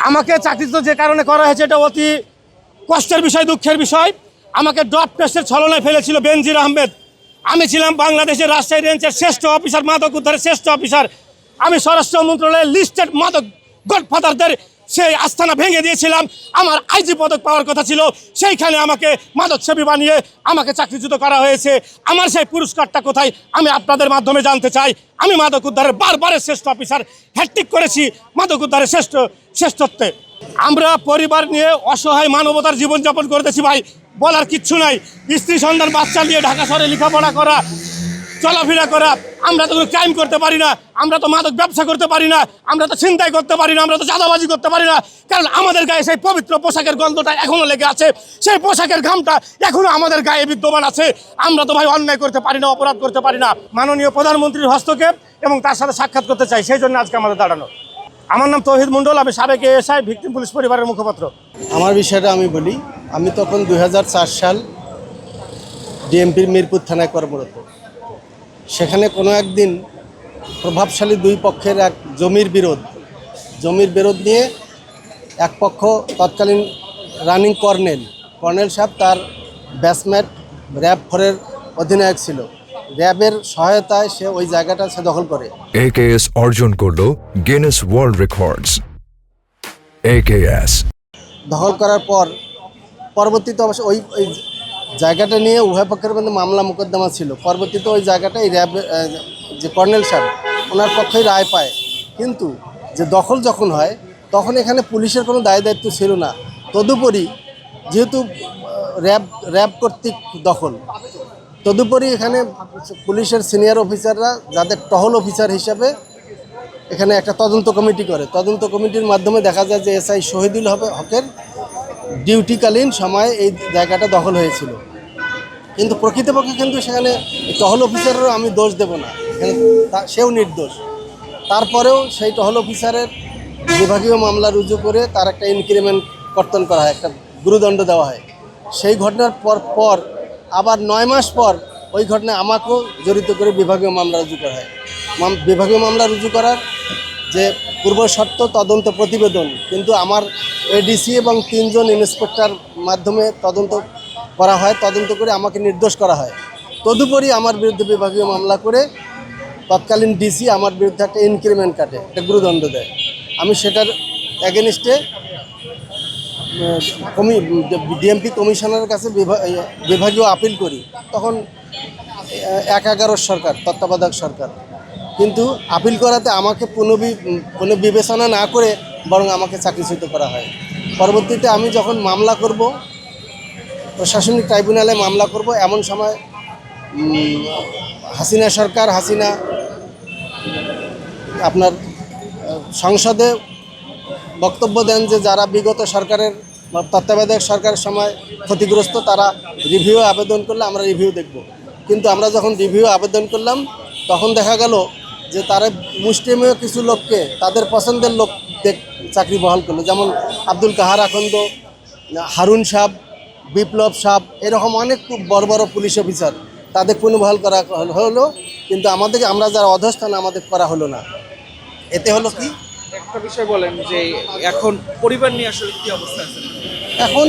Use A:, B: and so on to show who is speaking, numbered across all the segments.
A: আমাকে চাকরিচ্যুত যে কারণে করা হয়েছে এটা অতি কষ্টের বিষয়, দুঃখের বিষয়। আমাকে ড্রপ টেস্টের ছলনায় ফেলেছিল বেনজির আহমেদ। আমি ছিলাম বাংলাদেশের রাজশাহী রেঞ্জের শ্রেষ্ঠ অফিসার, মাদক উদ্ধারের শ্রেষ্ঠ অফিসার। আমি স্বরাষ্ট্র মন্ত্রণালয়ের লিস্টেড মাদক গডফাদারদের সেই আস্থানা ভেঙে দিয়েছিলাম। আমার আইজি পদক পাওয়ার কথা ছিল, সেইখানে আমাকে মাদক সেবী বানিয়ে আমাকে চাকরিচ্যুত করা হয়েছে। আমার সেই পুরস্কারটা কোথায় আমি আপনাদের মাধ্যমে জানতে চাই। আমি মাদক উদ্ধারের বারবারের শ্রেষ্ঠ অফিসার, হ্যাট্রিক করেছি মাদক উদ্ধারের শ্রেষ্ঠত্বে। আমরা পরিবার নিয়ে অসহায় মানবতার জীবনযাপন করতেছি ভাই, বলার কিচ্ছু নাই। স্ত্রী সন্তান বাচ্চা নিয়ে ঢাকা শহরে লেখাপড়া করা, চলাফেরা করা। আমরা তো কোনো ক্রাইম করতে পারি না, আমরা তো মাদক ব্যবসা করতে পারি না, আমরা তো ছিনতাই করতে পারি না, আমরা তো চাঁদাবাজি করতে পারি না। কারণ আমাদের গায়ে সেই পবিত্র পোশাকের গন্ধটা এখনও লেগে আছে, সেই পোশাকের ঘামটা এখনও আমাদের গায়ে বিদ্যমান আছে। আমরা তো ভাই অন্যায় করতে পারি না, অপরাধ করতে পারি না। মাননীয় প্রধানমন্ত্রীর হস্তক্ষেপ এবং তার সাথে সাক্ষাৎ করতে চাই, সেই জন্য আজকে আমাদের দাঁড়ানো। আমার নাম তৌহিদ মণ্ডল, আমি সাবেক এএসআই, ভিকটিম পুলিশ পরিবারের মুখপাত্র।
B: আমার বিষয়টা আমি বলি, আমি তখন 2004 সাল ডিএমপির মিরপুর থানায় কর্মরত। সেখানে কোনো একদিন প্রভাবশালী দুই পক্ষের এক জমির বিরোধ নিয়ে এক পক্ষ তৎকালীন রানিং কর্নেল সাহেব, তার ব্যাচমেট র্যাব 4-এর অধিনায়ক ছিল, র্যাবের সহায়তায় সে ওই জায়গাটা সে দখল করে।
C: AKS অর্জন করলো গিনেস ওয়ার্ল্ড রেকর্ডস। AKS
B: দখল করার পর পরবর্তীতে অবশ্য ওই জায়গাটা নিয়ে উভয় পক্ষের মধ্যে মামলা মোকদ্দমা ছিল। পরবর্তীতে ওই জায়গাটা এই র্যাব যে কর্নেল সাহেব ওনার পক্ষেই রায় পায়। কিন্তু যে দখল যখন হয় তখন এখানে পুলিশের কোনো দায়িত্ব ছিল না। তদুপরি যেহেতু র্যাব কর্তৃক দখল, তদুপরি এখানে পুলিশের সিনিয়র অফিসাররা যাদের টহল অফিসার হিসাবে এখানে একটা তদন্ত কমিটি করে। তদন্ত কমিটির মাধ্যমে দেখা যায় যে এসআই শহীদুল হকের ডিউটিকালীন সময়ে এই জায়গাটা দখল হয়েছিল। কিন্তু প্রকৃতপক্ষে কিন্তু সেখানে টহল অফিসারেরও আমি দোষ দেব না, এখানে সেও নির্দোষ। তারপরেও সেই টহল অফিসারের বিভাগীয় মামলা রুজু করে তার একটা ইনক্রিমেন্ট কর্তন করা হয়, একটা গুরুদণ্ড দেওয়া হয়। সেই ঘটনার পর আবার 9 মাস পর ওই ঘটনায় আমাকেও জড়িত করে বিভাগীয় মামলা রুজু করা হয়। বিভাগীয় মামলা রুজু করার যে পূর্ব শর্ত তদন্ত প্রতিবেদন, কিন্তু আমার এডিসি এবং 3 জন ইন্সপেক্টর মাধ্যমে তদন্ত করা হয়। তদন্ত করে আমাকে নির্দোষ করা হয়। তদুপরি আমার বিরুদ্ধে বিভাগীয় মামলা করে তৎকালীন ডিসি আমার বিরুদ্ধে একটা ইনক্রিমেন্ট কাটে, একটা গুরুদণ্ড দেয়। আমি সেটার অ্যাগেনিস্টে ডিএমপি কমিশনারের কাছে বিভাগীয় আপিল করি। তখন 11 সরকার, তত্ত্বাবধায়ক সরকার, কিন্তু আপিল করাতে আমাকে কোনো বিবেচনা না করে বরং আমাকে চাকরিচ্যুত করা হয়। পরবর্তীতে আমি যখন মামলা করব, প্রশাসনিক ট্রাইব্যুনালে মামলা করব, এমন সময় হাসিনা সরকার আপনার সংসদে বক্তব্য দেন যে যারা বিগত সরকারের তত্ত্বাবধায়ক সরকারের সময় ক্ষতিগ্রস্ত তারা রিভিউ আবেদন করলে আমরা রিভিউ দেখব। কিন্তু আমরা যখন রিভিউ আবেদন করলাম তখন দেখা গেল যে তারা মুষ্টিমেয় কিছু লোককে তাদের পছন্দের লোক চাকরি বহাল করলো, যেমন আব্দুল কাহার আখন্দ, হারুন সাহেব, বিপ্লব সাহেব, এরকম অনেক খুব বড় বড় পুলিশ অফিসার তাদের পুনর্বহাল করা হলো। কিন্তু আমরা যারা অধস্থান আমাদের করা হলো না। এতে হলো কি,
D: একটা বিষয় বলেন যে এখন পরিবার নিয়ে আসলে কি অবস্থা আছে?
B: এখন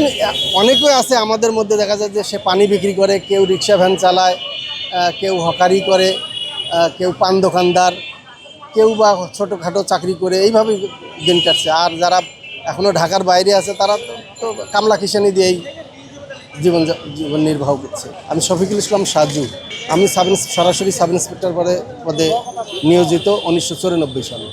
B: অনেকেই আছে আমাদের মধ্যে, দেখা যায় যে সে পানি বিক্রি করে, কেউ রিক্সা ভ্যান চালায়, কেউ হকারি করে, কেউ পান দোকানদার, কেউ বা ছোটোখাটো চাকরি করে, এইভাবে দিন কাটছে। আর যারা এখনও ঢাকার বাইরে আছে তারা তো কামলা কিষানি দিয়েই জীবন নির্বাহ করছে। আমি শফিকুল ইসলাম সাজু, আমি সরাসরি সাব ইন্সপেক্টর পদে নিয়োজিত 1994 সালে।